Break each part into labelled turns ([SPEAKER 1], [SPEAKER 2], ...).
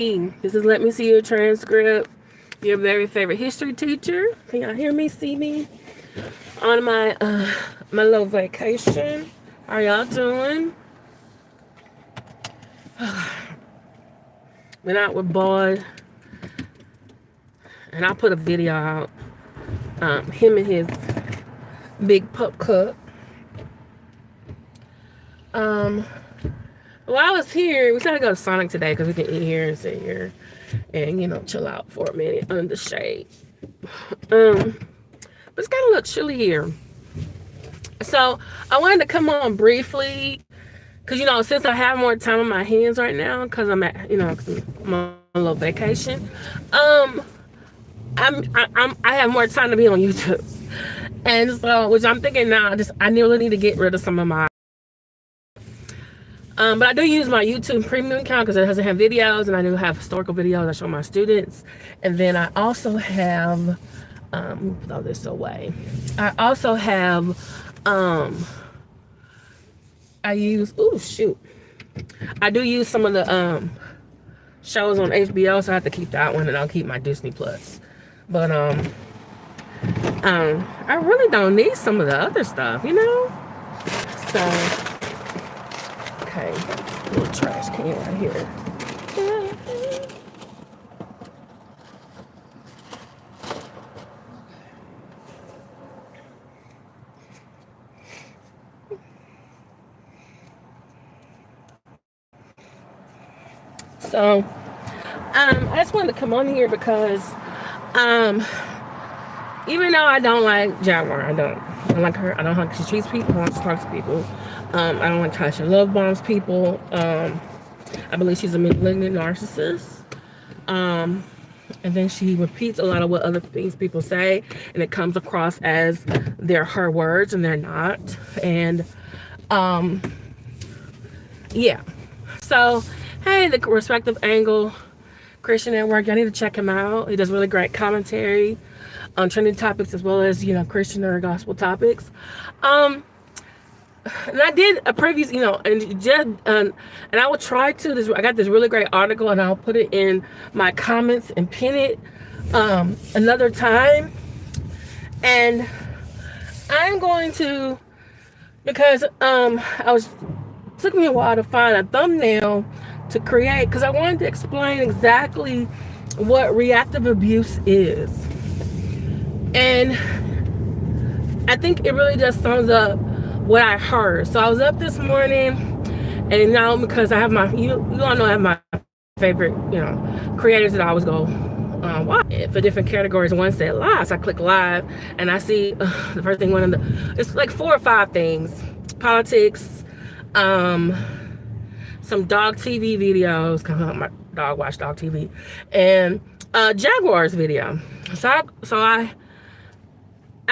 [SPEAKER 1] This is Let Me See Your Transcript. Your very favorite history teacher. Can y'all hear me, see me? On my little vacation. How y'all doing? Went out with Boyd. And I put a video out. Him and his big pup cup. Well, I was here. We decided to go to Sonic today because we can eat here and sit here and, chill out for a minute under the shade. But it's got a little chilly here. So I wanted to come on briefly because, since I have more time on my hands right now because I'm at, I'm on a little vacation, I have more time to be on YouTube. And so, which I'm thinking now, I really need to get rid of some of my but I do use my YouTube premium account because it doesn't have videos, and I do have historical videos I show my students. And then I also have, throw this away. I also have, I do use some of the shows on HBO, so I have to keep that one, and I'll keep my Disney Plus. But I really don't need some of the other stuff, So. Okay, little trash can right here. So, I just wanted to come on here because, even though I don't like Jaguar, I don't like her. I don't like how she treats people, how she talks to people. I don't like how she love bombs people. I believe she's a malignant narcissist. And then she repeats a lot of what other things people say, and it comes across as they're her words and they're not. And yeah. So, hey, the Respective Angle Christian Network, y'all need to check him out. He does really great commentary on trending topics as well as, Christian or gospel topics. And I did a previous, and I will try to. I got this really great article, and I'll put it in my comments and pin it another time. And I'm going to, because took me a while to find a thumbnail to create, because I wanted to explain exactly what reactive abuse is. And I think it really just sums up what I heard. So I was up this morning, and now because I have you all know I have my favorite, creators that I always go watch for different categories. One said live, so I click live, and I see the first thing it's like 4 or 5 things: politics, some dog TV videos. Come on, my dog watch dog TV, and Jaguars video. So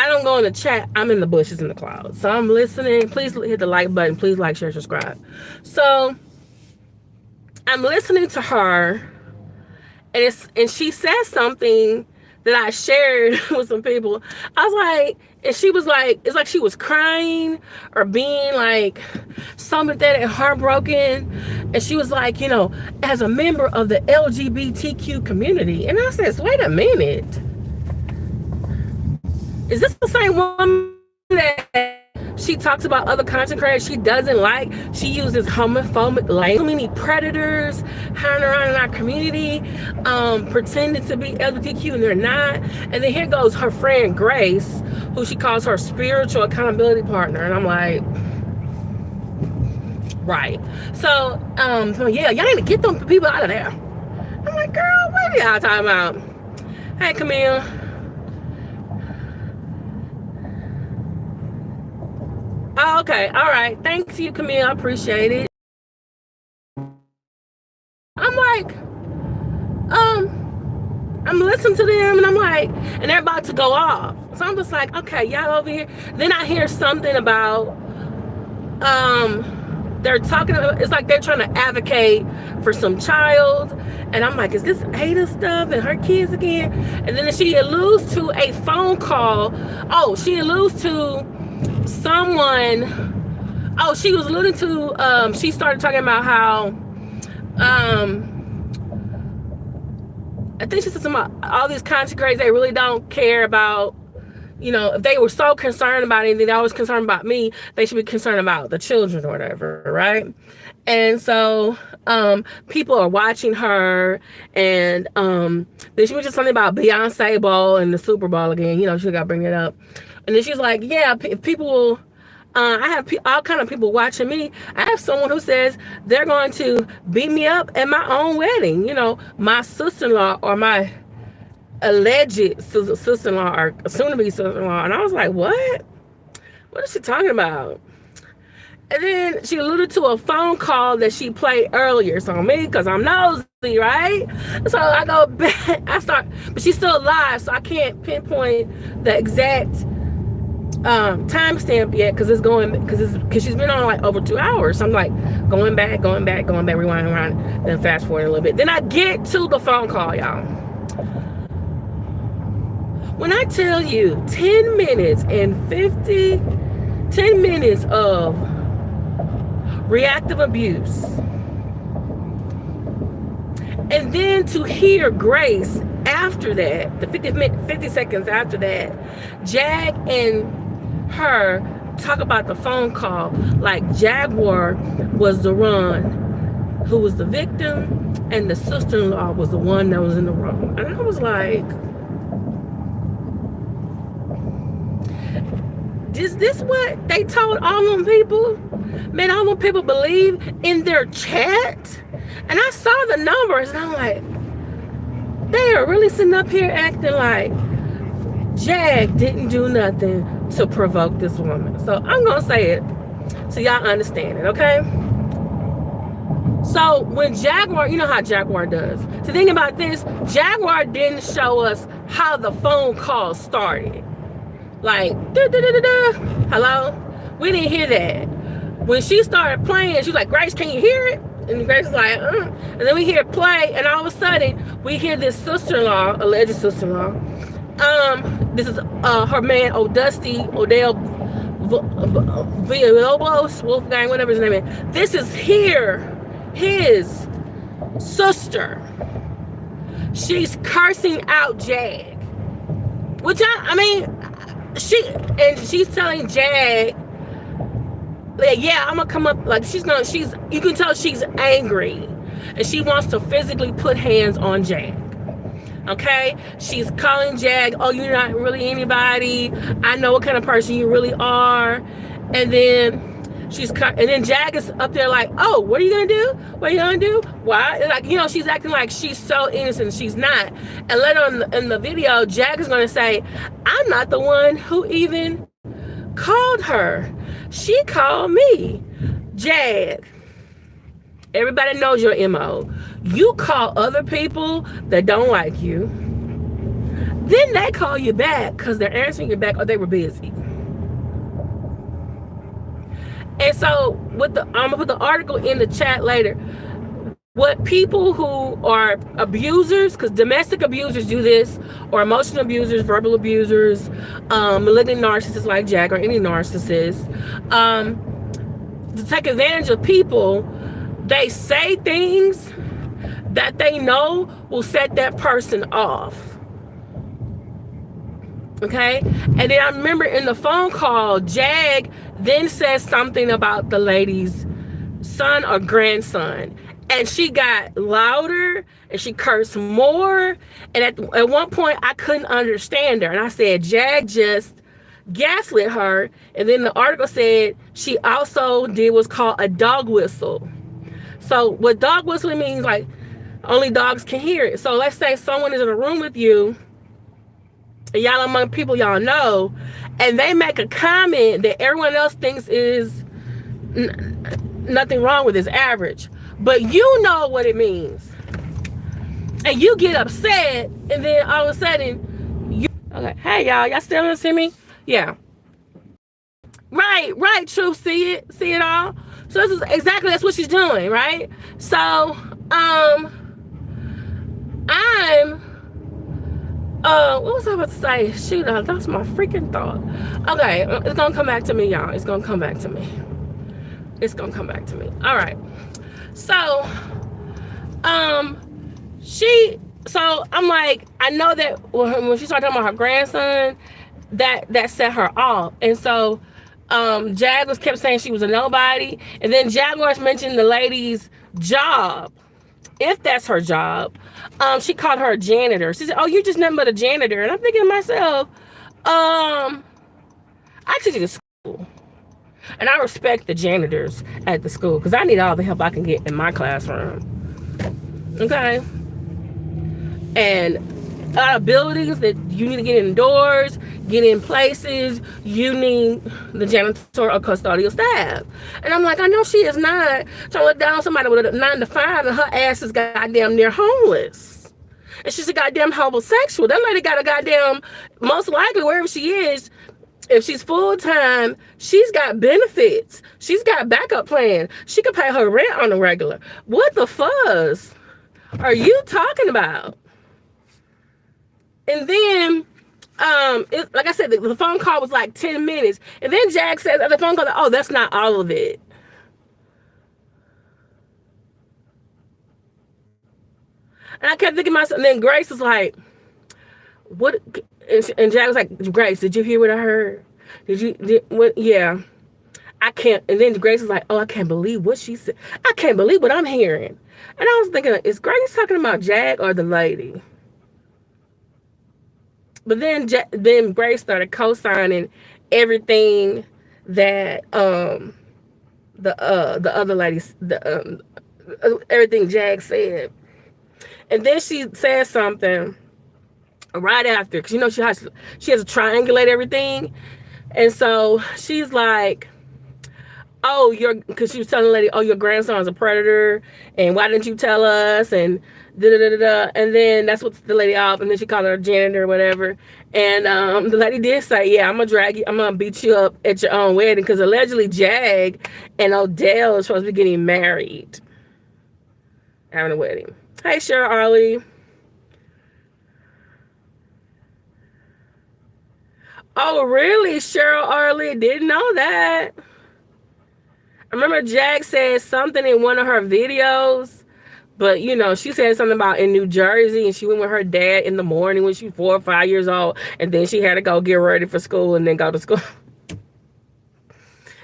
[SPEAKER 1] I don't go in the chat. I'm in the bushes in the clouds. So I'm listening. Please hit the like button. Please like, share, subscribe. So I'm listening to her, and she said something that I shared with some people. I was like, and she was like, it's like she was crying or being like so pathetic and heartbroken. And she was like, as a member of the LGBTQ community. And I said, wait a minute. Is this the same woman that she talks about other content creators she doesn't like? She uses homophobic language. So many predators hanging around in our community, pretending to be LGBTQ and they're not. And then here goes her friend Grace, who she calls her spiritual accountability partner. And I'm like, right. So yeah, y'all need to get them people out of there. I'm like, girl, what are y'all talking about? Hey, Camille. Oh, okay. All right. Thanks you, Camille. I appreciate it. I'm like, I'm listening to them, and I'm like, and they're about to go off. So I'm just like, okay, y'all over here. Then I hear something about, they're talking about, it's like they're trying to advocate for some child. And I'm like, is this Ada stuff and her kids again? And then she alludes to a phone call. Oh, she alludes to someone. Oh, she was alluding to, she started talking about how I think she said something about all these content creators, they really don't care about, you know, if they were so concerned about anything, they always concerned about me, they should be concerned about the children or whatever, right? And so people are watching her, and then she mentioned something about Beyonce Bowl and the Super Bowl again. You know, she got to bring it up. And then she's like, yeah, if people, I have all kind of people watching me. I have someone who says they're going to beat me up at my own wedding. You know, my sister-in-law or my alleged sister-in-law or soon-to-be sister-in-law. And I was like, what? What is she talking about? And then she alluded to a phone call that she played earlier. So me, because I'm nosy, right? So I go back, but she's still alive, so I can't pinpoint the exact timestamp yet, because she's been on like over 2 hours. So I'm like going back, rewind, then fast forward a little bit. Then I get to the phone call, y'all. When I tell you 10 minutes of reactive abuse, and then to hear Grace after that, the 50 seconds after that, Jag and her talk about the phone call like Jaguar was the one who was the victim and the sister-in-law was the one that was in the wrong. And I was like, is this what they told all them people? Man, all them people believe in their chat? And I saw the numbers and I'm like, they are really sitting up here acting like Jag didn't do nothing to provoke this woman. So I'm gonna say it so y'all understand it, okay? So when Jaguar, you know how Jaguar does. So think about this, Jaguar didn't show us how the phone call started. Like, hello? We didn't hear that. When she started playing, she was like, Grace, can you hear it? And Grace was like, And then we hear it play, and all of a sudden, we hear this sister-in-law, alleged sister-in-law. This is her man, Odell Villalobos, Wolfgang, whatever his name is. This is his sister. She's cursing out Jag. Which I mean, she's telling Jag, like, yeah, I'm gonna come up, like you can tell she's angry and she wants to physically put hands on Jag. Okay, she's calling Jag, oh, you're not really anybody, I know what kind of person you really are. And then Jag is up there like, oh, what are you gonna do? Why? Like, you know, she's acting like she's so innocent. She's not. And later on in the video, Jag is gonna say, I'm not the one who even called her, she called me. Jag, everybody knows your MO. You call other people that don't like you, then they call you back because they're answering you back or they were busy. And so I'm gonna put the article in the chat later. What people who are abusers, because domestic abusers do this, or emotional abusers, verbal abusers, malignant narcissists like Jack or any narcissist, to take advantage of people, they say things that they know will set that person off. Okay? And then I remember in the phone call, Jag then says something about the lady's son or grandson. And she got louder and she cursed more. And at one point, I couldn't understand her. And I said, Jag just gaslit her. And then the article said she also did what's called a dog whistle. So what dog whistling means, like, only dogs can hear it. So let's say someone is in a room with you, and y'all among people y'all know, and they make a comment that everyone else thinks is nothing wrong with, is average, but you know what it means, and you get upset, and then all of a sudden okay, hey y'all still don't see me? Yeah, right, Truth, see it all. So this is exactly, that's what she's doing, right? So what was I about to say? Shoot, that's my freaking thought. Okay, it's gonna come back to me, y'all. It's gonna come back to me. All right. So, So I'm like, I know that when she started talking about her grandson, that set her off. And so Jaguars kept saying she was a nobody. And then Jaguars mentioned the lady's job, if that's her job. She called her a janitor. She said, "Oh, you're just nothing but a janitor." And I'm thinking to myself, I teach at a school. And I respect the janitors at the school because I need all the help I can get in my classroom. Okay? And abilities that you need to get indoors, get in places, you need the janitor or custodial staff. And I'm like, I know she is not trying to look down on somebody with a 9 to 5 and her ass is goddamn near homeless. And she's a goddamn homosexual. That lady got a goddamn, most likely wherever she is, if she's full-time, she's got benefits. She's got a backup plan. She can pay her rent on the regular. What the fuzz are you talking about? And then, like I said, the phone call was like 10 minutes. And then Jack says, the phone call, oh, that's not all of it. And I kept thinking to myself, and then Grace was like, what? And Jack was like, Grace, did you hear what I heard? What? Yeah. I can't. And then Grace was like, oh, I can't believe what she said. I can't believe what I'm hearing. And I was thinking, is Grace talking about Jack or the lady? But then Grace started co-signing everything that the other ladies, everything Jack said. And then she said something right after, because you know she has to triangulate everything. And so she's like, oh, because she was telling the lady, oh, your grandson's a predator, and why didn't you tell us? And da-da-da-da-da. And then that's what the lady off, and then she called her a janitor or whatever. And the lady did say, yeah, I'm gonna beat you up at your own wedding, because allegedly Jag and Odell are supposed to be getting married, having a wedding. Hey, Cheryl Arley. Oh, really, Cheryl Arley? Didn't know that. I remember Jag said something in one of her videos, but you know, she said something about in New Jersey, and she went with her dad in the morning when she was 4 or 5 years old, and then she had to go get ready for school and then go to school.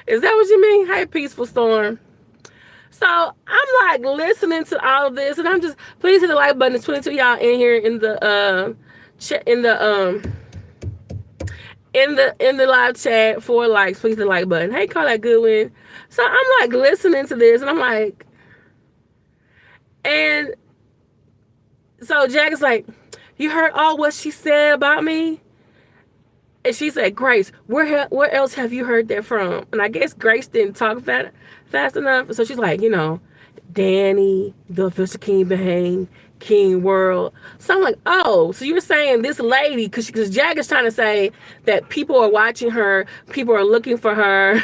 [SPEAKER 1] Is that what you mean? Hey, Peaceful Storm. So I'm like listening to all of this, and I'm just, please hit the like button. There's 22 y'all in here in the in the live chat. 4 likes, please hit the like button. Hey, call that Goodwin. So I'm like listening to this, and I'm like, and so Jack is like, you heard all what she said about me? And she said, Grace, where else have you heard that from? And I guess Grace didn't talk fast enough. So she's like, you know, Danny, the official King Behang, King World. So I'm like, oh, so you're saying this lady, because Jack is trying to say that people are watching her, people are looking for her.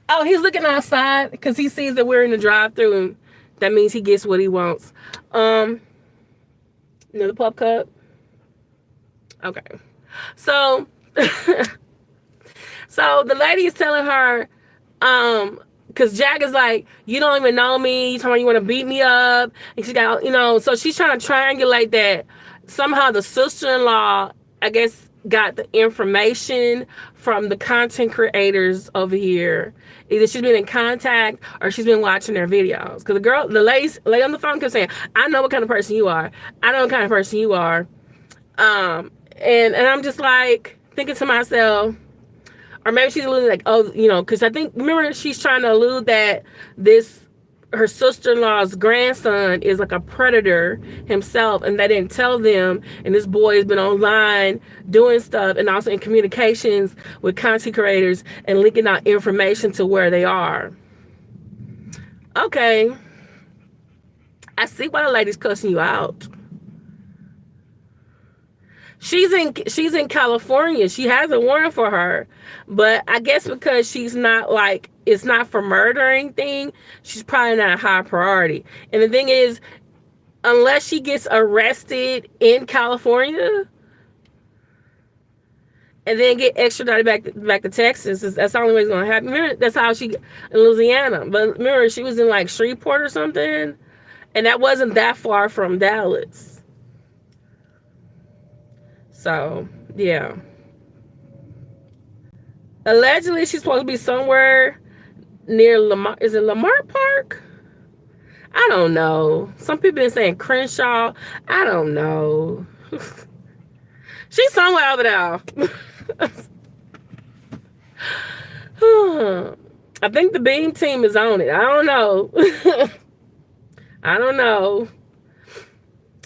[SPEAKER 1] Oh, he's looking outside because he sees that we're in the drive-thru, and that means he gets what he wants. Another pup cup. Okay. So so the lady is telling her, because Jack is like, you don't even know me, you talking about you want to beat me up, and she got, you know, so she's trying to triangulate that somehow the sister-in-law, I guess, got the information from the content creators over here. Either she's been in contact or she's been watching their videos. Because the lady on the phone kept saying, I know what kind of person you are. I know what kind of person you are. And I'm just like thinking to myself, or maybe she's alluding like, oh, you know, because I think, remember, she's trying to allude that her sister-in-law's grandson is like a predator himself, and they didn't tell them, and this boy has been online doing stuff and also in communications with content creators and linking out information to where they are. Okay. I see why the lady's cussing you out. She's in California. She has a warrant for her, but I guess because she's not like, it's not for murder or anything, she's probably not a high priority. And the thing is, unless she gets arrested in California and then get extradited back to Texas, that's the only way it's gonna happen. Remember, that's how she in Louisiana. But remember, she was in like Shreveport or something, and that wasn't that far from Dallas. So, yeah. Allegedly, she's supposed to be somewhere near Lamar. Is it Lamar Park? I don't know. Some people been saying Crenshaw. I don't know. She's somewhere over there. I think the Beam team is on it. I don't know. I don't know.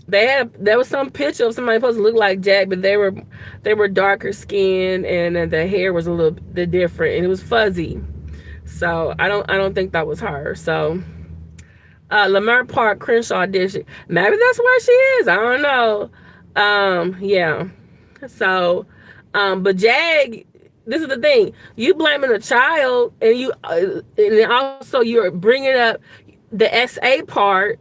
[SPEAKER 1] There was some picture of somebody supposed to look like Jack, but they were darker skinned and the hair was a little bit different and it was fuzzy. So I don't think that was her. So Lamar Park, Crenshaw District. Maybe that's where she is. I don't know. Yeah. So, but Jag, this is the thing. You blaming a child, and also you're bringing up the SA part,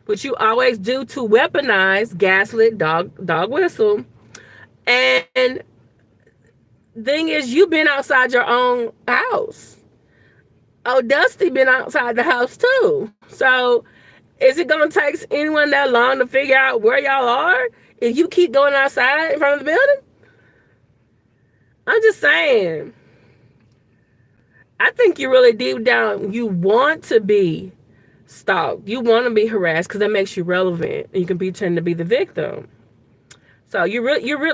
[SPEAKER 1] which you always do to weaponize, gaslit, dog whistle, and thing is, you've been outside your own house. Oh, Dusty been outside the house too. So is it gonna take anyone that long to figure out where y'all are if you keep going outside in front of the building? I'm just saying. I think you really deep down you want to be stalked. You want to be harassed because that makes you relevant and you can pretend to be the victim. So you're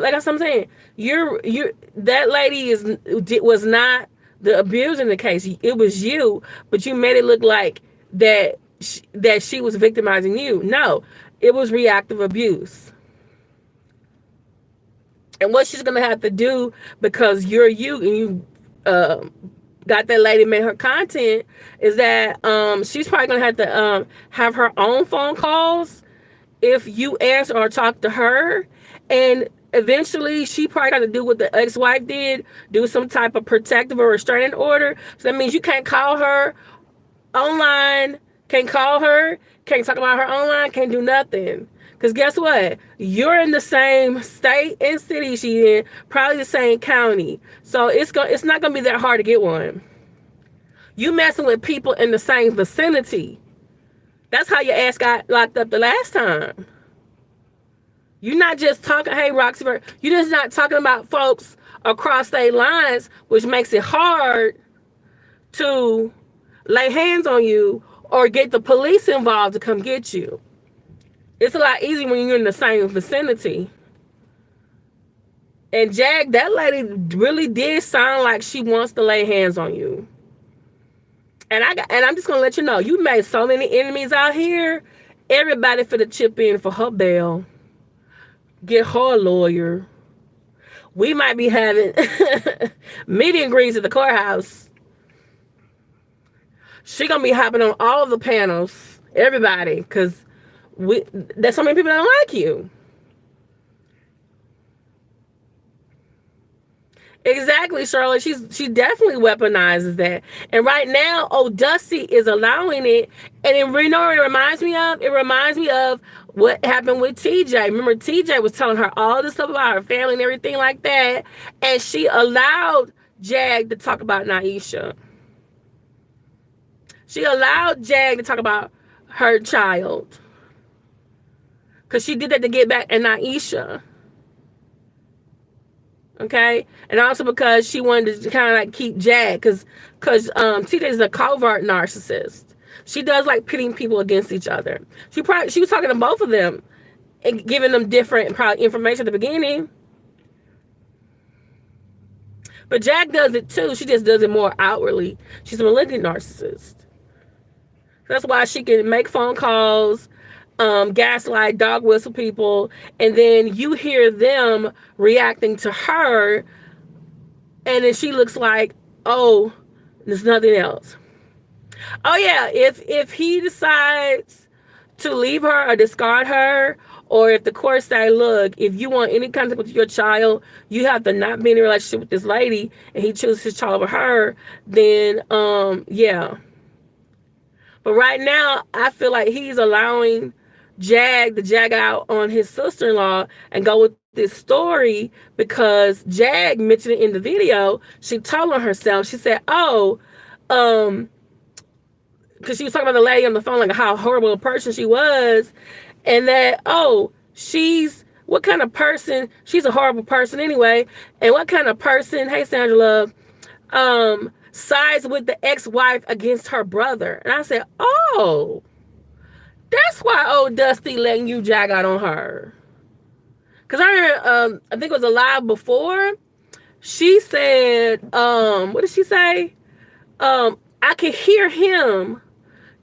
[SPEAKER 1] like that's what I'm saying. That lady was not the abuser in the case. It was you, but you made it look like that she was victimizing you. No, it was reactive abuse. And what she's gonna have to do, because you're you and you got that lady made her content, is that she's probably gonna have to have her own phone calls if you answer or talk to her, and eventually she probably got to do what the ex-wife did, do some type of protective or restraining order. So that means you can't call her online, can't call her, can't talk about her online, can't do nothing. Because guess what? You're in the same state and city she in, probably the same county. So it's not going to be that hard to get one. You messing with people in the same vicinity. That's how your ass got locked up the last time. You're not just talking, hey, Roxy, you're just not talking about folks across state lines, which makes it hard to lay hands on you or get the police involved to come get you. It's a lot easier when you're in the same vicinity. And Jag, that lady really did sound like she wants to lay hands on you. And I'm just gonna let you know, you made so many enemies out here. Everybody for the chip in for her bail. Get her a lawyer. We might be having meet and greets at the courthouse. She gonna be hopping on all of the panels. Everybody, because there's so many people that don't like you. Exactly, Charlotte. She definitely weaponizes that. And right now, Dusty is allowing it. And it reminds me of? It reminds me of what happened with TJ. Remember, TJ was telling her all this stuff about her family and everything like that. And she allowed Jag to talk about Naisha. She allowed Jag to talk about her child. Because she did that to get back at Naisha. Okay, and also because she wanted to kind of like keep Jag, because TJ is a covert narcissist. She does like pitting people against each other. She was talking to both of them and giving them different probably information at the beginning. But Jag does it too. She just does it more outwardly. She's a malignant narcissist. That's why she can make phone calls, gaslight, dog whistle people, and then you hear them reacting to her, and then she looks like, oh, there's nothing else. Oh yeah, if he decides to leave her or discard her, or if the court say, look, if you want any contact with your child, you have to not be in a relationship with this lady, and he chooses his child over her, then yeah. But right now, I feel like he's allowing Jag to jag out on his sister-in-law and go with this story, because Jag mentioned it in the video. She told on herself. She said, oh, because she was talking about the lady on the phone, like how horrible a person she was, and that, oh, she's what kind of person, she's a horrible person anyway, and what kind of person, hey Sandra Love, sides with the ex-wife against her brother. And I said, oh, that's why old Dusty letting you jag out on her. Because I heard, I think it was a live before, she said, what did she say? I could hear him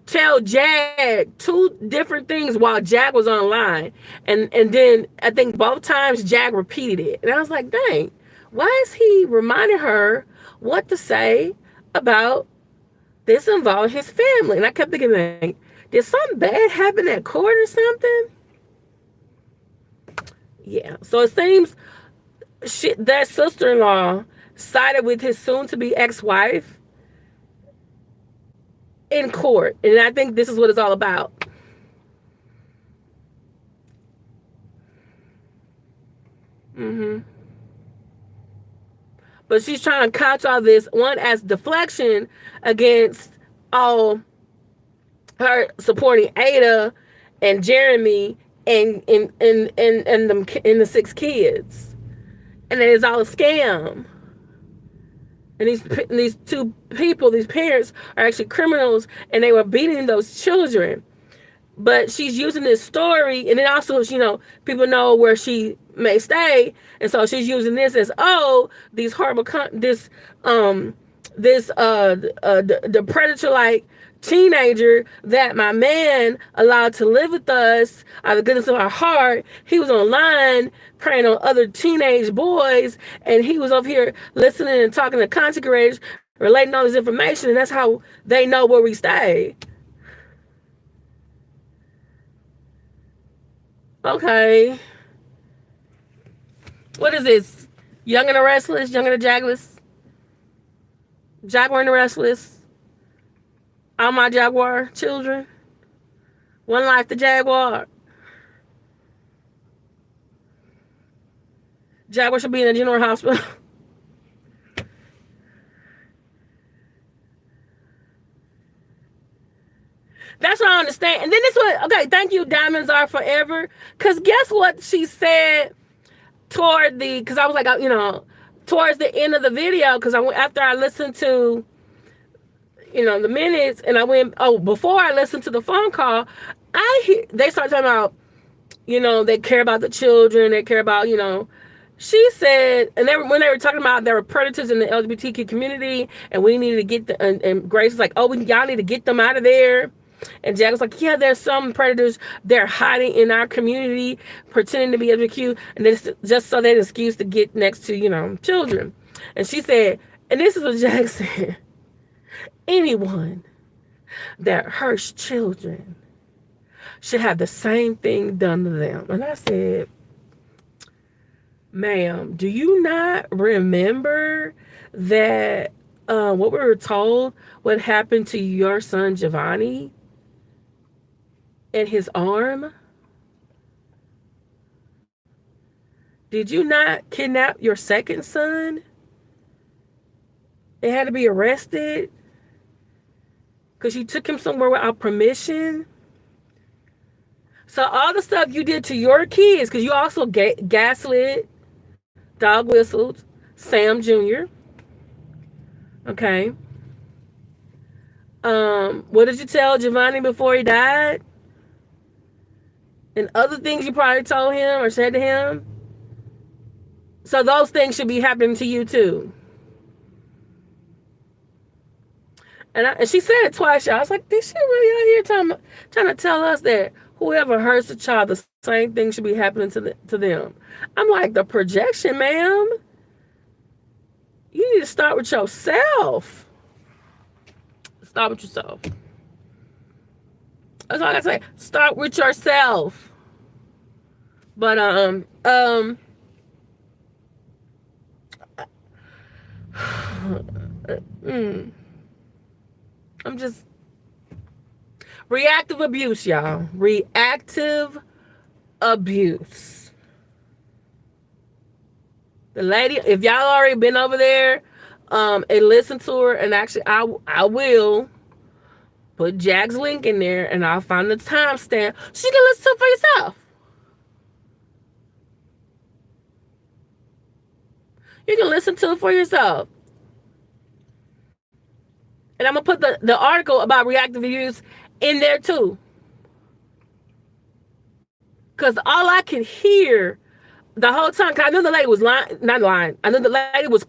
[SPEAKER 1] tell Jag two different things while Jag was online. And then I think both times Jag repeated it. And I was like, dang, why is he reminding her what to say about this involving his family? And I kept thinking, like, did something bad happen at court or something? Yeah. So it seems that sister-in-law sided with his soon-to-be ex-wife in court. And I think this is what it's all about. But she's trying to couch all this, one, as deflection against all her supporting Ada and Jeremy and the 6 kids. And that it's all a scam. And these 2 people, these parents, are actually criminals, and they were beating those children. But she's using this story, and then also, people know where she may stay, and so she's using this as, these horrible, the predator-like teenager that my man allowed to live with us out of the goodness of our heart. He was online preying on other teenage boys, and he was over here listening and talking to content creators, relating all this information, and that's how they know where we stay. Okay. What is this? Young and the Restless? Young and the Jagless? Jaguar and the Restless? All my Jaguar children? One life the Jaguar. Jaguar should be in a general hospital. That's what I understand. And then this one, okay, thank you, Diamonds Are Forever. Because guess what she said because I was like, towards the end of the video, because after I listened to, the minutes, and I went, before I listened to the phone call, they started talking about, they care about the children, they care about, she said, and when they were talking about there were predators in the LGBTQ community, and we needed to get and Grace was like, y'all need to get them out of there. And Jack was like, yeah, there's some predators, they're hiding in our community, pretending to be LGBTQ, and it's just so they had an excuse to get next to, children. And she said, and this is what Jack said, anyone that hurts children should have the same thing done to them. And I said, ma'am, do you not remember that what we were told what happened to your son Giovanni and his arm? Did you not kidnap your second son? They had to be arrested because you took him somewhere without permission. So all the stuff you did to your kids, because you also gaslit, dog whistled Sam Jr. Okay. What did you tell Giovanni before he died? And other things you probably told him or said to him. So those things should be happening to you too. And she said it twice, y'all. I was like, this shit really out here trying to tell us that whoever hurts a child, the same thing should be happening to them. I'm like, the projection, ma'am. You need to start with yourself. Start with yourself. That's all I gotta say. Start with yourself. But I'm just reactive abuse, y'all. Reactive abuse. The lady, if y'all already been over there and listened to her, and actually I will put Jack's link in there and I'll find the timestamp so you can listen to it for yourself. You can listen to it for yourself. And I'm going to put the article about reactive reviews in there too. Because all I could hear the whole time, because I knew the lady was lying, not lying. I knew the lady was,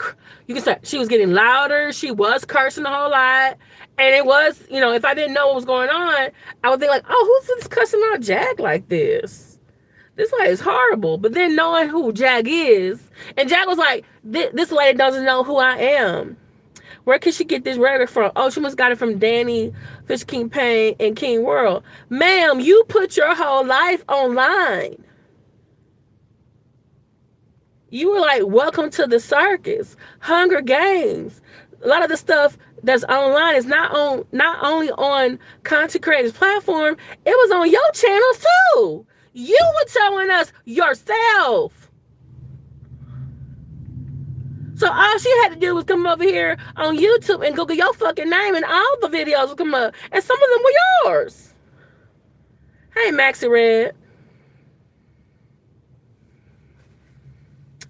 [SPEAKER 1] you can say, she was getting louder. She was cursing a whole lot. And it was, if I didn't know what was going on, I would think like, oh, who's this cussing out Jag like this? This lady is horrible. But then knowing who Jag is, and Jag was like, this lady doesn't know who I am. Where can she get this rhetoric from? Oh, she must got it from Danny, Fish King Payne, and King World. Ma'am, you put your whole life online. You were like, welcome to the circus, Hunger Games. A lot of the stuff that's online is not only on content creators' platform, it was on your channels too. You were telling us yourself. So all she had to do was come over here on YouTube and Google your fucking name, and all the videos would come up, and some of them were yours. Hey, Maxie Red.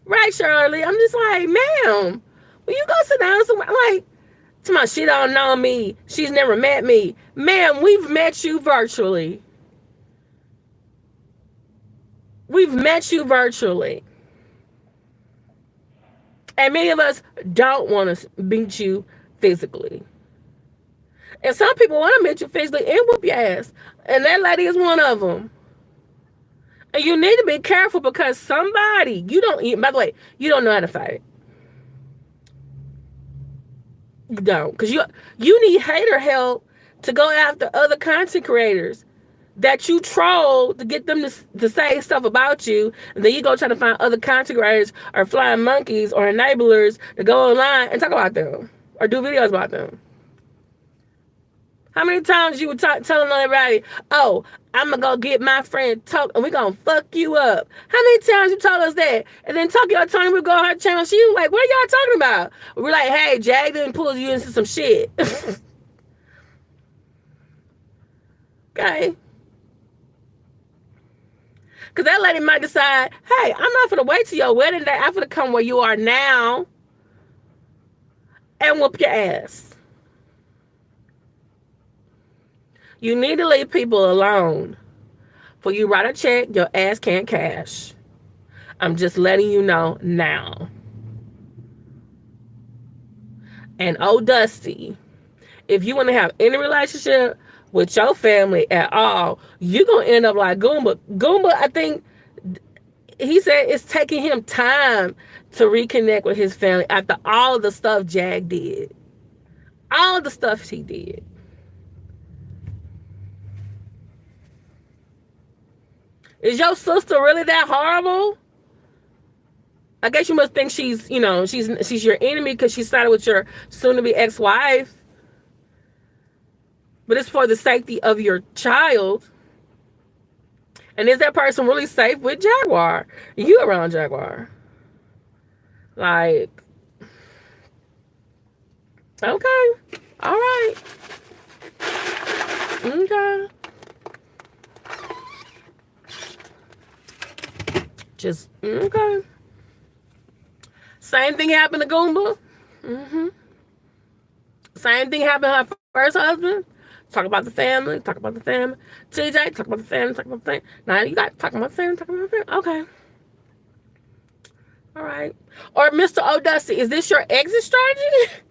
[SPEAKER 1] Right, Shirley. I'm just like, ma'am, will you go sit down somewhere? I'm like, to my, she don't know me. She's never met me. Ma'am, we've met you virtually. We've met you virtually. And many of us don't want to meet you physically. And some people want to meet you physically and whoop your ass. And that lady is one of them. And you need to be careful because somebody, by the way, you don't know how to fight. You don't. Because you need hater help to go after other content creators that you troll to get them to say stuff about you. And then you go try to find other content creators or flying monkeys or enablers to go online and talk about them or do videos about them. How many times you were telling everybody, oh, I'm going to go get my friend Talk and we're going to fuck you up. How many times you told us that? And then Tokyo Tony would go on her channel. She was like, what are y'all talking about? We're like, hey, Jag didn't pull you into some shit. Okay. Because that lady might decide, hey, I'm not going to wait till your wedding day. I'm going to come where you are now and whoop your ass. You need to leave people alone. For you write a check, your ass can't cash. I'm just letting you know now. And Dusty, if you want to have any relationship with your family at all, you're going to end up like Goomba. Goomba, I think, he said it's taking him time to reconnect with his family after all the stuff Jag did. All the stuff he did. Is your sister really that horrible? I guess you must think she's your enemy because she started with your soon-to-be ex-wife. But it's for the safety of your child. And is that person really safe with Jaguar? You around Jaguar? Like, okay, all right, okay. Just, okay. Same thing happened to Goomba. Same thing happened to her first husband. Talk about the family. Talk about the family. TJ, talk about the family. Talk about the family. Now you got to talk about the family. Talk about the family. Okay. All right. Or Mr. O'Dusty, is this your exit strategy?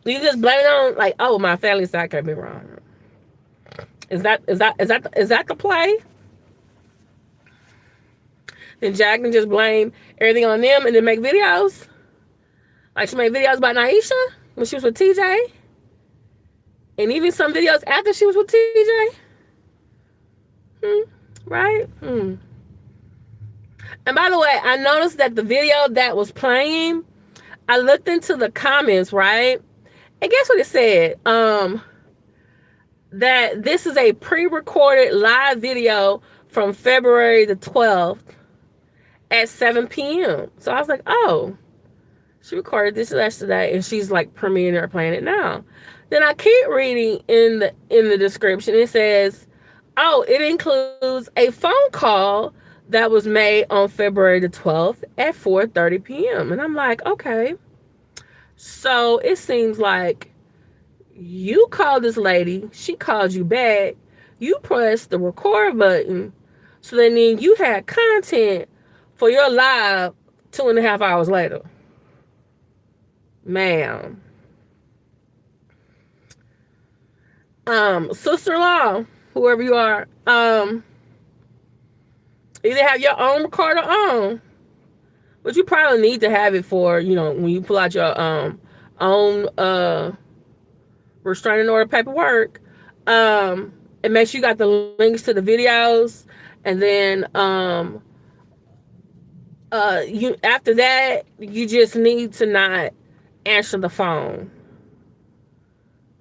[SPEAKER 1] You just blame it on like, oh, my family side can't be wrong. Is that the play? Then Jag can just blame everything on them and then make videos. Like she made videos about Naisha when she was with TJ. And even some videos after she was with TJ. Right? And by the way, I noticed that the video that was playing, I looked into the comments, right? And guess what it said? That this is a pre-recorded live video from February the 12th. At 7 p.m. So I was like, oh, she recorded this yesterday and she's like premiering or playing it now. Then I keep reading in the description. It says, oh, it includes a phone call that was made on February the 12th at 4:30 p.m. And I'm like, okay. So it seems like you called this lady, she called you back, you pressed the record button, so then you had content for your live 2.5 hours later. Ma'am. Sister-in-law, whoever you are, either have your own recorder on, but you probably need to have it for, when you pull out your own restraining order paperwork. And make sure you got the links to the videos, and then you after that you just need to not answer the phone.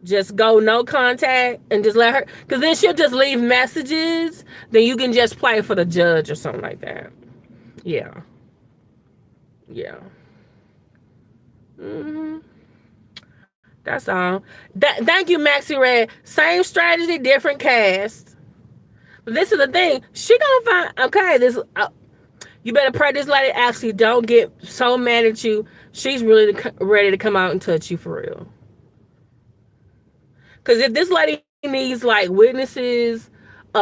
[SPEAKER 1] Just go no contact and just let her, because then she'll just leave messages. Then you can just play for the judge or something like that. Yeah. Yeah. hmm That's all. Thank you, Maxi Red. Same strategy, different cast. But this is the thing. She gonna find, okay, this. You better pray this lady actually don't get so mad at you. She's really ready to come out and touch you for real. Because if this lady needs like witnesses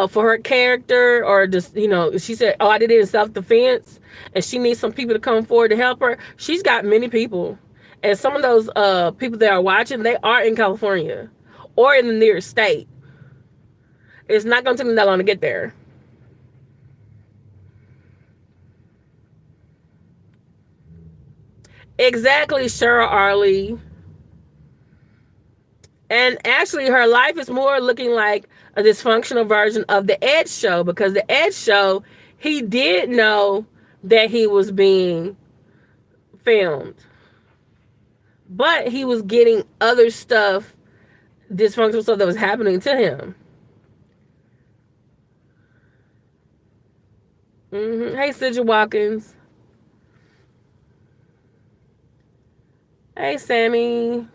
[SPEAKER 1] for her character, or just, she said, oh, I did it in self-defense, and she needs some people to come forward to help her, she's got many people. And some of those people that are watching, they are in California or in the nearest state. It's not going to take them that long to get there. Exactly, Cheryl Arley. And actually, her life is more looking like a dysfunctional version of the Ed Show, because the Ed Show, he did know that he was being filmed, but he was getting other stuff, dysfunctional stuff that was happening to him. Hey, Sidja Watkins. Hey, Sammy.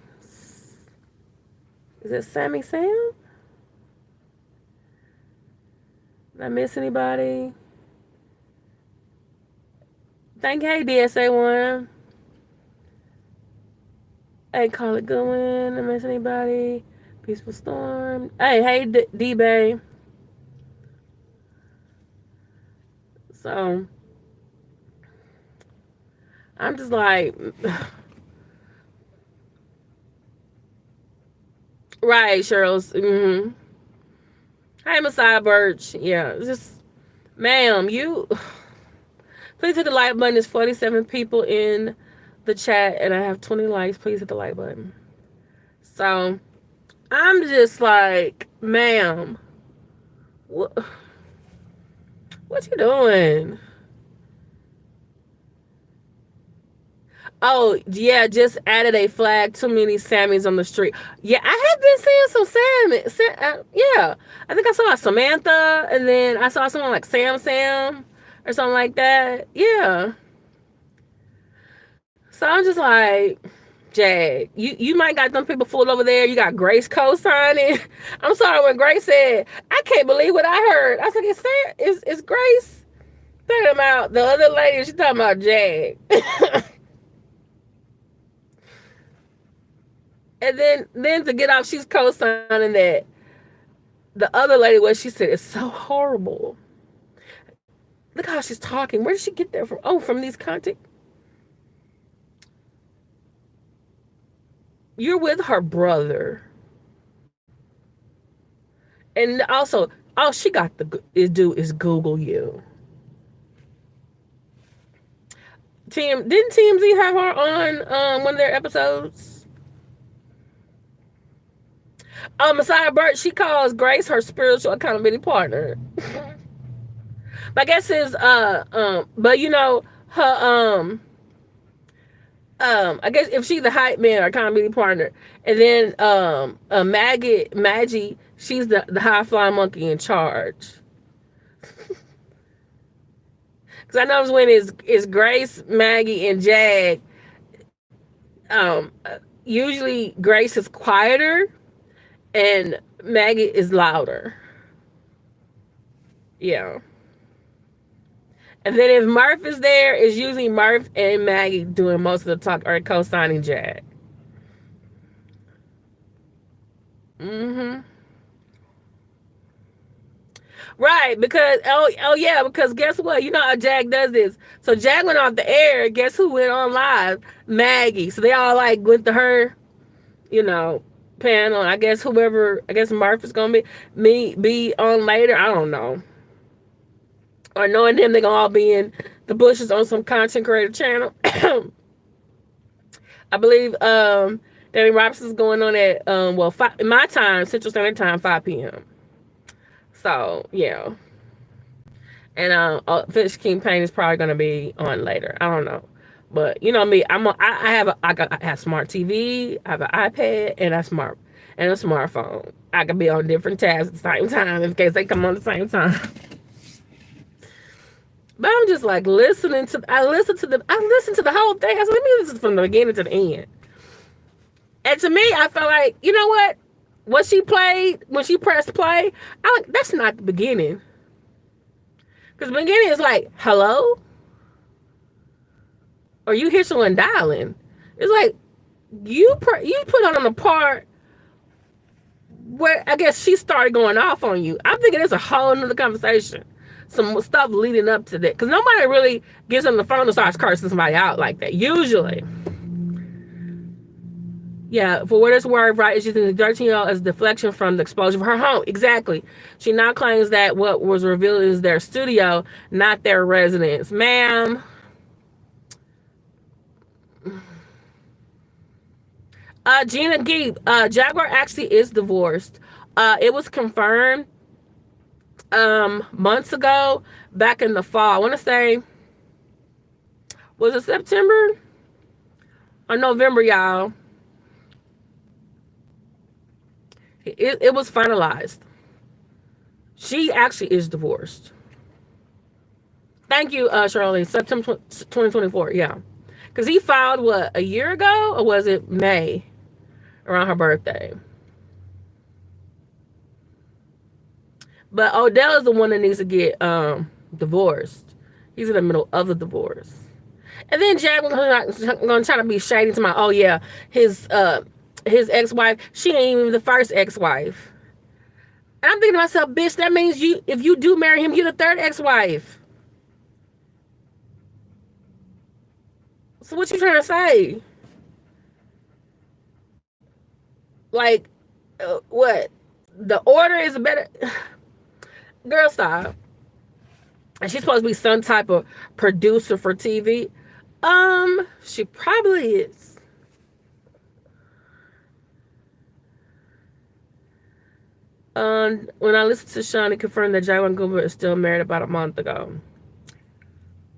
[SPEAKER 1] Is it Sammy Sam? Did I miss anybody? Thank you. Hey, DSA1. Hey, call it Goodwin. Did I miss anybody? Peaceful Storm. Hey, D-Bay. So, I'm just like... Right, Cheryl's. Hi, Messiah Birch. Yeah, just, ma'am, you. Please hit the like button. There's 47 people in the chat, and I have 20 likes. Please hit the like button. So, I'm just like, ma'am, what you doing? Oh, yeah, just added a flag. Too many Sammys on the street. Yeah, I have been seeing some Sammy. Yeah, I think I saw a Samantha, and then I saw someone like Sam or something like that. Yeah. So I'm just like, Jag, you might got them people fooled over there. You got Grace co-signing. I'm sorry, when Grace said, I can't believe what I heard. I was like, is Grace talking about the other lady? She's talking about Jag. And then to get off, she's co-signing that the other lady, what she said is so horrible. Look how she's talking. Where did she get that from? Oh, from these content. You're with her brother. And also, all she got to do is Google you. Didn't TMZ have her on one of their episodes? Messiah Burt, she calls Grace her spiritual accountability partner. But I guess his but her I guess if she's the hype man or accountability partner, and then Maggie, she's the high flying monkey in charge. Because I noticed when it's Grace, Maggie, and Jag, usually Grace is quieter and Maggie is louder. Yeah. And then if Murph is there, it's usually Murph and Maggie doing most of the talk or co-signing Jag. Mm-hmm. Right, because oh yeah, because guess what? You know how Jag does this. So Jag went off the air. Guess who went on live? Maggie. So they all like went to her, you know, panel. I guess whoever. I guess Murph is gonna be on later. I don't know. Or knowing them, they gonna all be in the bushes on some content creator channel. I believe Danny Robinson's going on at well in my time, Central Standard Time, 5 p.m. So yeah. And Fish King Pain is probably gonna be on later. I don't know, but you know me, I have smart TV, I have an iPad, and a smartphone. I can be on different tabs at the same time in case they come on the same time. But I'm just like I listen to the whole thing. I said, let me listen from the beginning to the end. And to me, I felt like, you know what she played when she pressed play, that's not the beginning. Because the beginning is like, hello? Or you hear someone dialing. It's like, you put on the part where I guess she started going off on you. I'm thinking it's a whole nother conversation. Some stuff leading up to that. Because nobody really gets on the phone and starts cursing somebody out like that. Usually. Yeah, for what it's worth, right, is using the 13-year-old as deflection from the exposure of her home. Exactly. She now claims that what was revealed is their studio, not their residence. Ma'am. Gina Geeb, Jaguar actually is divorced. It was confirmed months ago, back in the fall. I want to say, was it September or November, y'all? It was finalized. She actually is divorced. Thank you, Shirley. September 2024, yeah. Because he filed, what, a year ago? Or was it May? Around her birthday. But Odell is the one that needs to get divorced. He's in the middle of a divorce. And then Jack was going to try to be shady to my, oh yeah, his ex-wife, she ain't even the first ex-wife. And I'm thinking to myself, bitch, that means if you do marry him, you're the third ex-wife. So what you trying to say? Like, what? The order is a better... Girl, stop. And she's supposed to be some type of producer for TV. She probably is. When I listened to Sean, he confirmed that Jaguar Gilbert is still married about a month ago.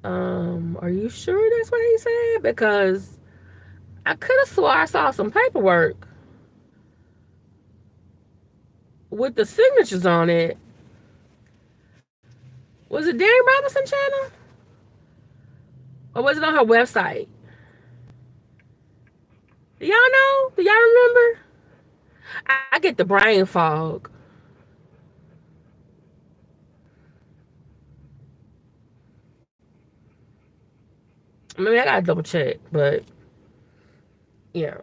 [SPEAKER 1] Are you sure that's what he said? Because I could have swore I saw some paperwork with the signatures on it. Was it Danny Robinson channel? Or was it on her website? Do y'all know? Do y'all remember? I get the brain fog. Maybe I gotta double check, but yeah.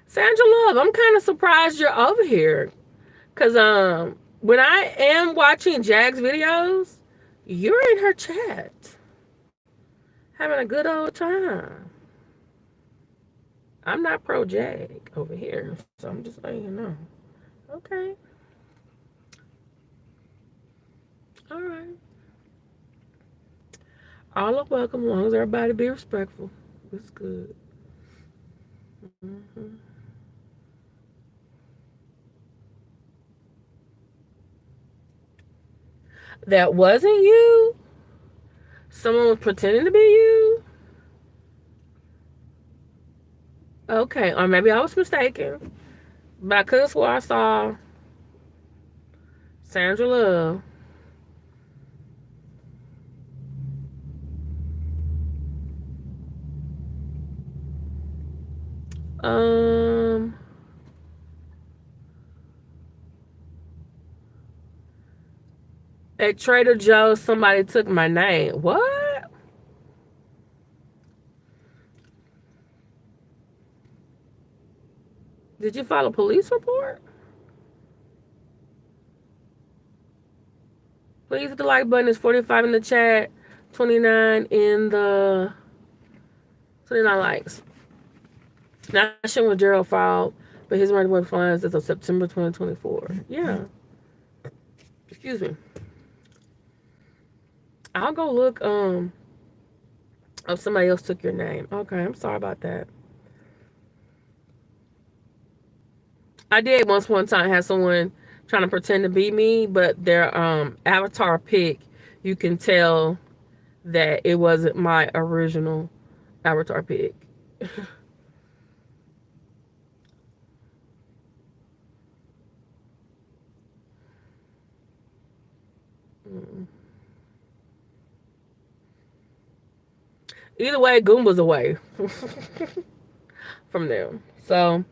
[SPEAKER 1] Sandra Love, I'm kind of surprised you're over here. Cause when I am watching Jag's videos, you're in her chat. Having a good old time. I'm not pro Jag over here, so I'm just letting you know. Okay. All right. All are welcome as long as everybody be respectful. It's good. Mm-hmm. That wasn't you? Someone was pretending to be you? Okay, or maybe I was mistaken. But I could have swore I saw Sandra Love. Um, At Trader Joe's, somebody took my name. What? Did you file a police report? Please hit the like button. It's 45 in the chat, 29 in the 29 likes. National with Gerald filed, but his right away fines as of September 2024. Yeah. Excuse me. I'll go look if somebody else took your name. Okay, I'm sorry about that. I did once one time have someone trying to pretend to be me, but their avatar pic, you can tell that it wasn't my original avatar pic. Either way, Goomba's away from them. So,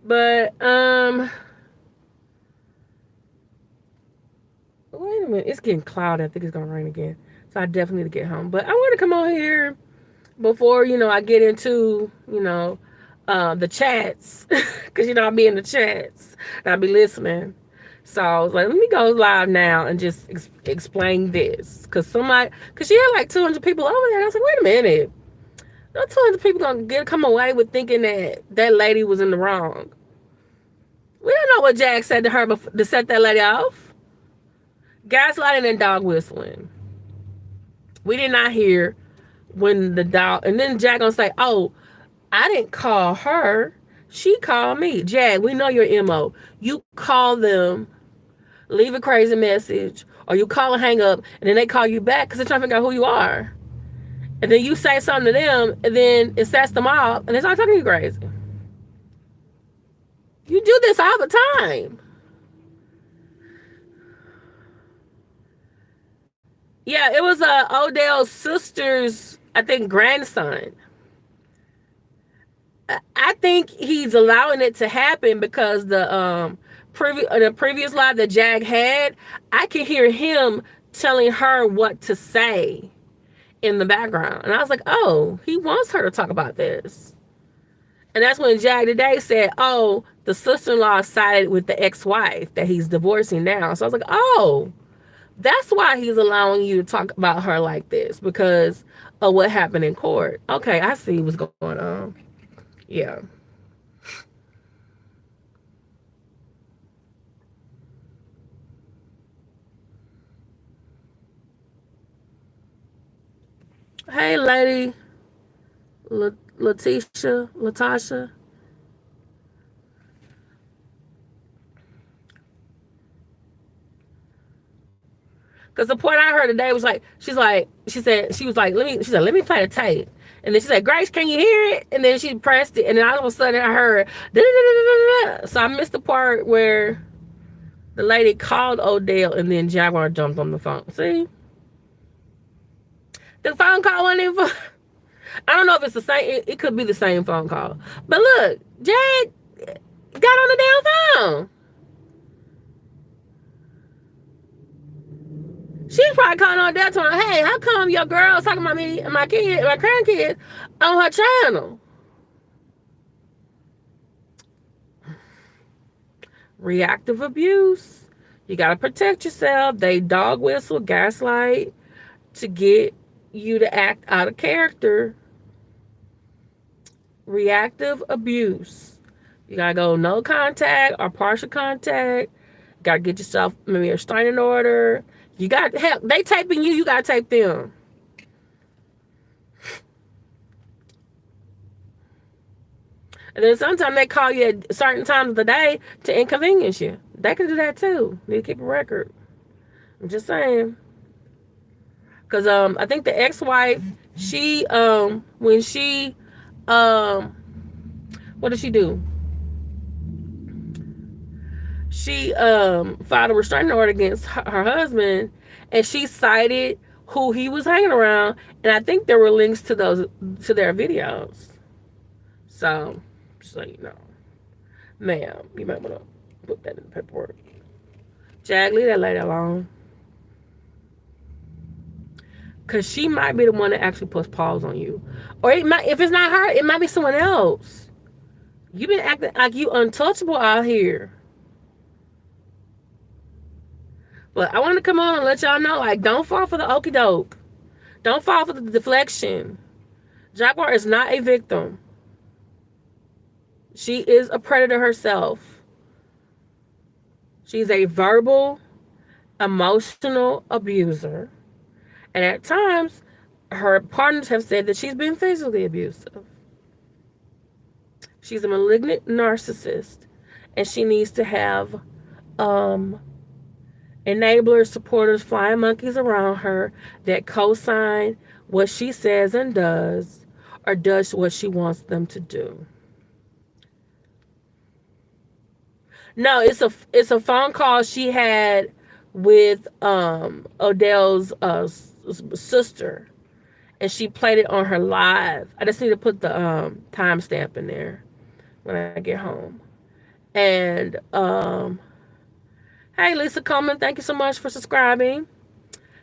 [SPEAKER 1] but wait a minute, it's getting cloudy. I think it's gonna rain again, so I definitely need to get home. But I want to come on here before I get into the chats, because I'll be in the chats and I'll be listening. So I was like, let me go live now and just explain this, because she had like 200 people over there. And I was like, wait a minute, no 200 people gonna come away with thinking that that lady was in the wrong. We don't know what Jag said to her to set that lady off. Gaslighting and dog whistling. We did not hear when the dog, and then Jag gonna say, oh, I didn't call her, she called me. Jag, we know your MO. You call them, leave a crazy message, or you call and hang up, and then they call you back because they're trying to figure out who you are. And then you say something to them, and then it sets them off, and they start talking to you crazy. You do this all the time. Yeah, it was Odell's sister's, I think, grandson. I think he's allowing it to happen because the previous live that Jag had, I can hear him telling her what to say in the background. And I was like, oh, he wants her to talk about this. And that's when Jag today said, oh, the sister-in-law sided with the ex-wife that he's divorcing now. So I was like, oh, that's why he's allowing you to talk about her like this, because of what happened in court. Okay, I see what's going on. Yeah. Hey, lady. Latasha. Because the point I heard today was like, she said, let me play the tape. And then she said, Grace, can you hear it? And then she pressed it, and then all of a sudden I heard, da-da-da-da-da-da. So I missed the part where the lady called Odell, and then Jaguar jumped on the phone. See? The phone call wasn't even I don't know if it's the same. It could be the same phone call. But look, Jag got on the damn phone. She's probably calling on that time. Hey, how come your girl's talking about me and my kid, my grandkids on her channel? Reactive abuse. You gotta protect yourself. They dog whistle, gaslight to get you to act out of character. Reactive abuse. You gotta go no contact or partial contact. Gotta get yourself maybe a restraining order. You got help. They taping you. You gotta tape them. And then sometimes they call you at certain times of the day to inconvenience you. They can do that too. Need to keep a record. I'm just saying. Cause I think the ex-wife, she when she what did she do? She filed a restraining order against her husband, and she cited who he was hanging around, and I think there were links to their videos. So you know, ma'am, you might want to put that in the paperwork. Jag, leave that lady alone. because she might be the one that actually puts pause on you. Or it might, if it's not her, it might be someone else. You've been acting like you untouchable out here. But I want to come on and let y'all know, like, don't fall for the okie doke. Don't fall for the deflection. Jaguar is not a victim. She is a predator herself. She's a verbal, emotional abuser. And at times, her partners have said that she's been physically abusive. She's a malignant narcissist. And she needs to have enablers, supporters, flying monkeys around her that co-sign what she says and does, or does what she wants them to do. No, it's a phone call she had with Odell's sister, and she played it on her live. I just need to put the timestamp in there when I get home. And hey, Lisa Coleman, thank you so much for subscribing.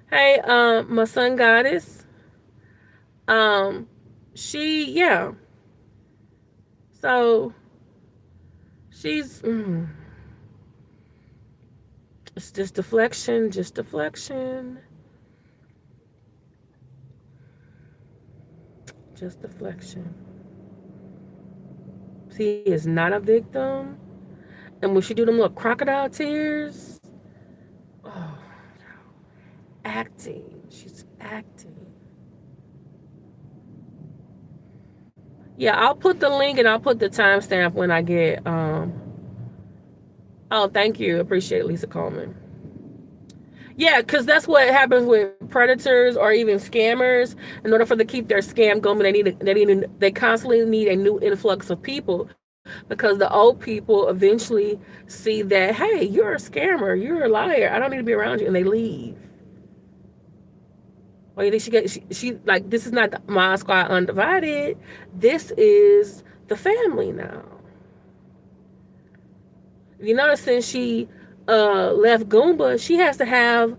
[SPEAKER 1] Hey, my son Goddess. Yeah. So she's it's just deflection, just deflection. Just deflection. She is not a victim. And when she do them little crocodile tears, oh, acting. She's acting. Yeah, I'll put the link and I'll put the timestamp when I get. Oh, thank you. Appreciate it, Lisa Coleman. Yeah, because that's what happens with predators or even scammers. In order for them to keep their scam going, they constantly need a new influx of people, because the old people eventually see that, hey, you're a scammer, you're a liar, I don't need to be around you, and they leave. Well, you think she like, this is not the Mod Squad Undivided. This is the family now. You notice since she left Goomba, she has to have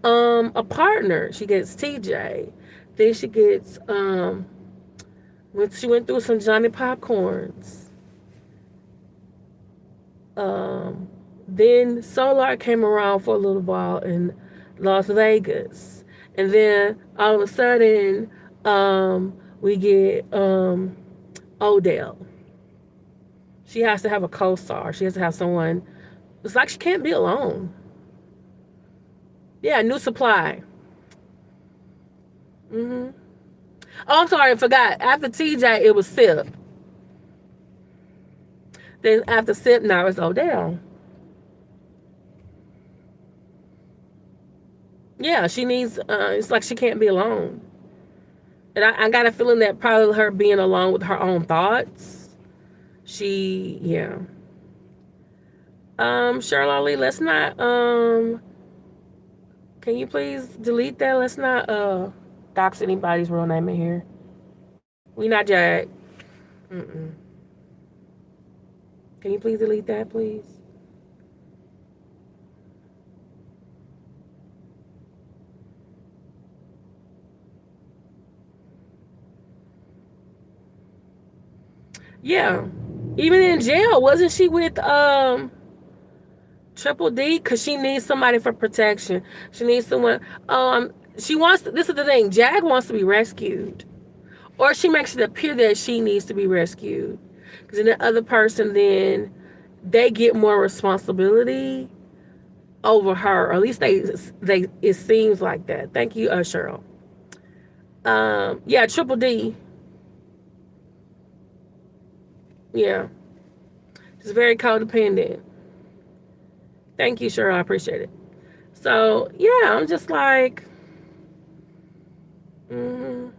[SPEAKER 1] a partner. She gets TJ. Then she gets when she went through some Johnny Popcorns. Then Solar came around for a little while in Las Vegas. And then all of a sudden, we get Odell. She has to have a co-star. She has to have someone. It's like she can't be alone. Yeah, New Supply. Oh, I'm sorry, I forgot. After TJ, it was Sip. Then after Sip, now it's Odell. Yeah, she needs, it's like she can't be alone. And I got a feeling that probably her being alone with her own thoughts, yeah. Charlotte Lee, let's not, can you please delete that? Let's not, dox anybody's real name in here. We not Jag. Can you please delete that, please? Yeah. Even in jail, wasn't she with Triple D? Because she needs somebody for protection. She needs someone. She wants. This is the thing. Jag wants to be rescued, or she makes it appear that she needs to be rescued. Because then the other person, then they get more responsibility over her, or at least they it seems like that. Thank you, Cheryl. Yeah, Triple D. Yeah. She's very codependent. Thank you, Cheryl. I appreciate it. So, yeah, I'm just like, I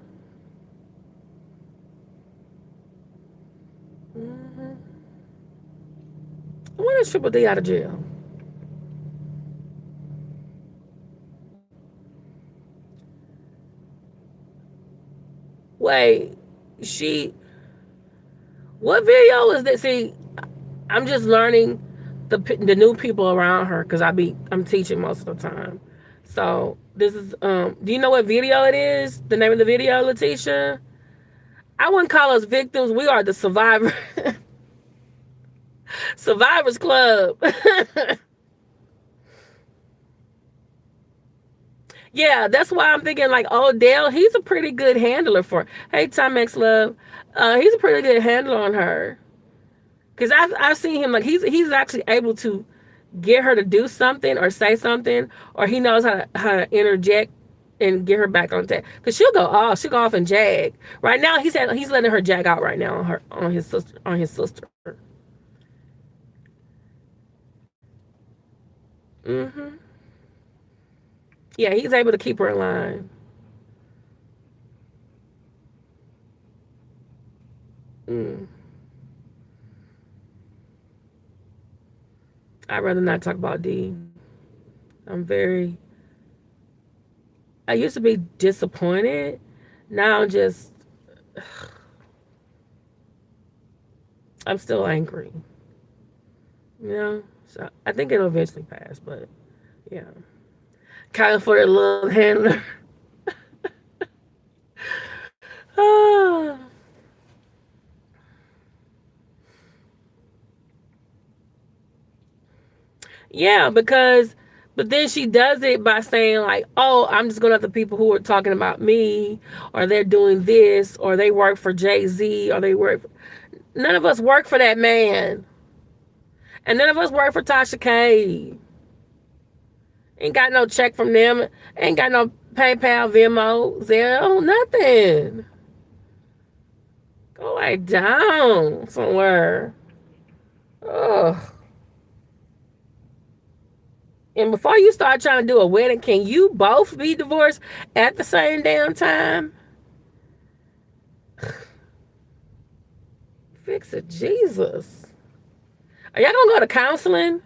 [SPEAKER 1] want Triple D out of jail. Wait, what video is that? See, I'm just learning the new people around her, because I'm teaching most of the time. So this is do you know what video it is? The name of the video, Letitia? I wouldn't call us victims. We are the survivors club. Yeah, that's why I'm thinking like, oh, Dale, he's a pretty good handler for. Hey, Timex Love, he's a pretty good handler on her. Cause I've seen him like he's actually able to get her to do something or say something, or he knows how to interject and get her back on track. Cause she'll go off and jag. Right now he's letting her jag out right now on his sister. Mm-hmm. Yeah, he's able to keep her in line. Mm. I'd rather not talk about D. I'm very. I used to be disappointed. Now I'm still angry. You know, so I think it'll eventually pass. But yeah, kind of for a little handler. Ah. Yeah, because but then she does it by saying like, "Oh, I'm just going after people who are talking about me, or they're doing this, or they work for Jay-Z, or they work." None of us work for that man, and none of us work for Tasha K. Ain't got no check from them. Ain't got no PayPal, Venmo, Zelle, nothing. Go lay down somewhere. Ugh. And before you start trying to do a wedding, can you both be divorced at the same damn time? Fix it, Jesus. Are y'all gonna go to counseling?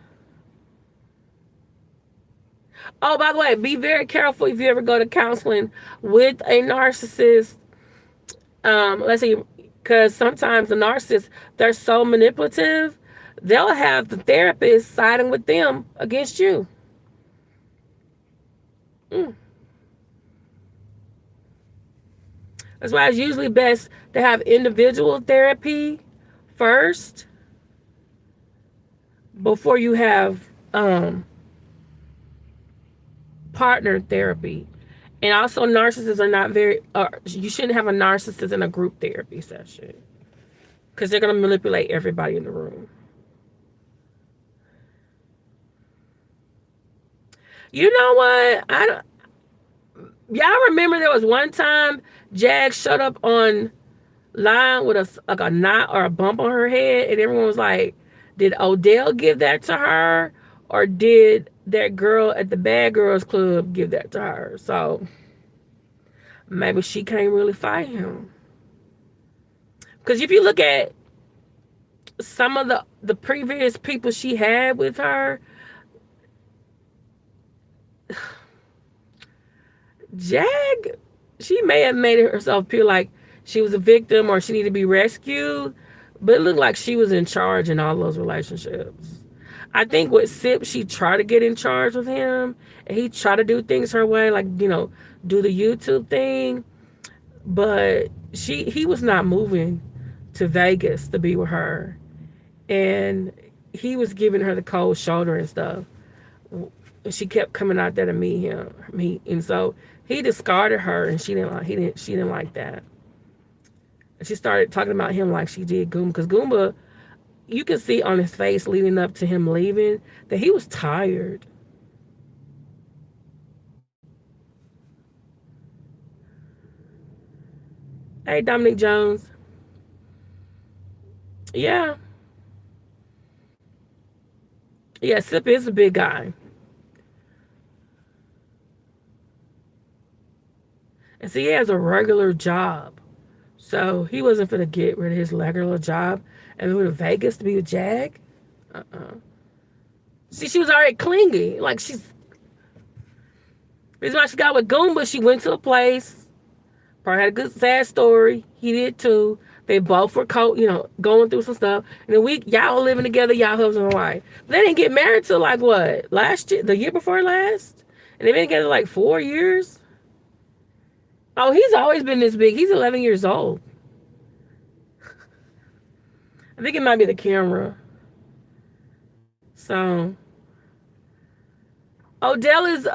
[SPEAKER 1] Oh, by the way, be very careful if you ever go to counseling with a narcissist. Let's see, because sometimes the narcissists, they're so manipulative, they'll have the therapist siding with them against you. Mm. That's why it's usually best to have individual therapy first before you have partner therapy. And also, narcissists are not very. You shouldn't have a narcissist in a group therapy session because they're going to manipulate everybody in the room. You know what? Y'all remember there was one time Jag showed up on line with a knot or a bump on her head, and everyone was like, "Did Odell give that to her, or did that girl at the Bad Girls Club give that to her?" So maybe she can't really fight him. Because if you look at some of the previous people she had with her, Jag, she may have made herself feel like she was a victim or she needed to be rescued, but it looked like she was in charge in all those relationships. I think with Sip, she tried to get in charge with him, and he tried to do things her way, like, do the YouTube thing, but he was not moving to Vegas to be with her, and he was giving her the cold shoulder and stuff. She kept coming out there to meet, and so he discarded her, and she didn't like that. She started talking about him like she did Goomba, because Goomba, you can see on his face leading up to him leaving that he was tired. Hey, Dominic Jones. Yeah. Yeah, Sip is a big guy. And see, he has a regular job. So he wasn't going to get rid of his regular job and move to Vegas to be with Jag. See, she was already clingy. Like, the reason why she got with Goomba, she went to a place. Probably had a good sad story. He did too. They both were going through some stuff. In a week, y'all living together, y'all husband and wife. But they didn't get married till like what? Last year? The year before last? And they've been together like 4 years. Oh, he's always been this big. He's 11 years old. I think it might be the camera. So Odell is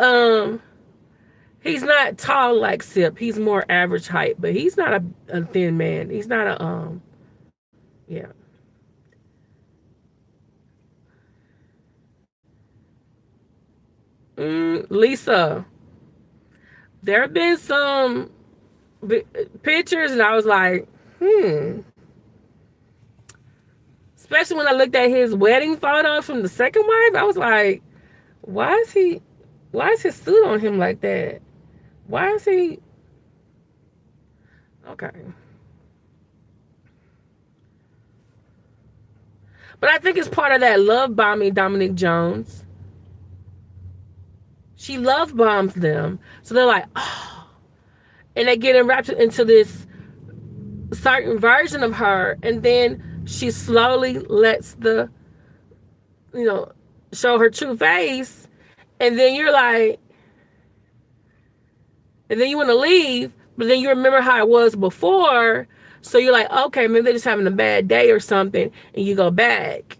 [SPEAKER 1] he's not tall like Sip. He's more average height, but he's not a thin man. He's not a yeah. Lisa, there have been some pictures, and I was like, Especially when I looked at his wedding photo from the second wife, I was like, why is he? Why is his suit on him like that? Why is he? Okay. But I think it's part of that love bombing Dominique Jones. She love bombs them. So they're like, oh. And they get enwrapped into this certain version of her. And then she slowly lets you know, show her true face. And then you're like, and then you want to leave. But then you remember how it was before. So you're like, okay, maybe they're just having a bad day or something. And you go back.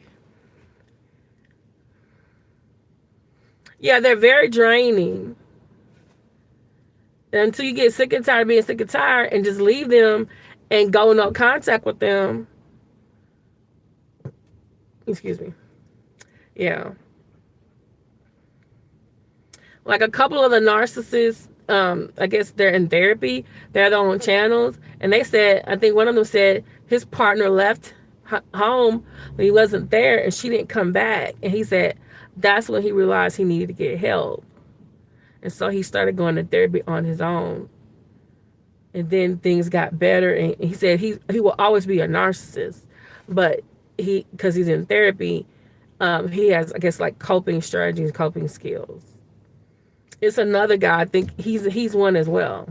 [SPEAKER 1] Yeah, they're very draining. And until you get sick and tired of being sick and tired and just leave them and go no contact with them. Excuse me. Yeah. Like a couple of the narcissists, I guess they're in therapy. They're their own channels. And they said, I think one of them said his partner left home when he wasn't there and she didn't come back. And he said that's when he realized he needed to get help. And so he started going to therapy on his own. And then things got better. And he said he will always be a narcissist. But because he's in therapy, he has, I guess, like coping strategies, coping skills. It's another guy. I think he's one as well.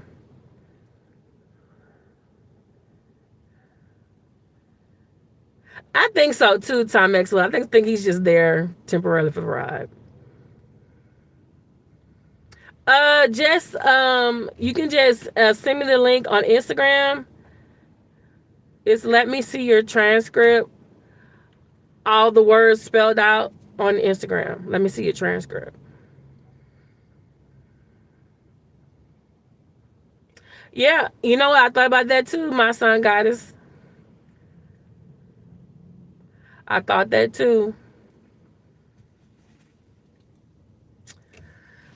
[SPEAKER 1] I think so too, Tom Excellent. I think he's just there temporarily for the ride. Just you can just send me the link on Instagram. It's let me see your transcript. All the words spelled out on Instagram. Let me see your transcript. Yeah, you know what? I thought about that too, my son goddess. I thought that too.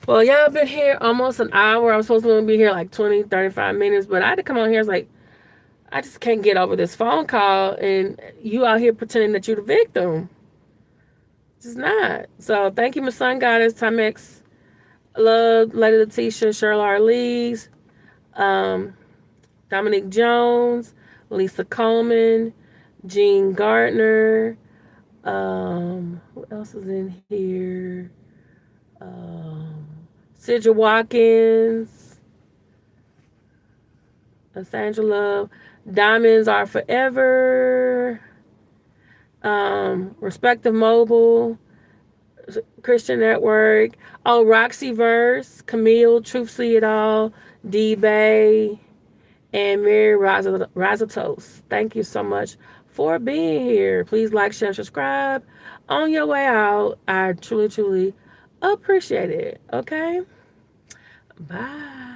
[SPEAKER 1] Well, y'all been here almost an hour. I was supposed to be here like 20, 35 minutes, but I had to come on here. It's like, I just can't get over this phone call, and you out here pretending that you're the victim. It's not. So thank you, my son goddess, Timex, Love, Lady Letitia, Cheryl R. Lees, Dominique Jones, Lisa Coleman, Jean Gardner. Who else is in here? Sidra Watkins, Sandra Love, Diamonds Are Forever, Respective Mobile, Christian Network, oh, Roxy Verse, Camille, Truth See It All, D-Bay, and Mary Razatos. Thank you so much for being here. Please like, share, subscribe. On your way out, I truly, truly appreciate it. Okay? Bye.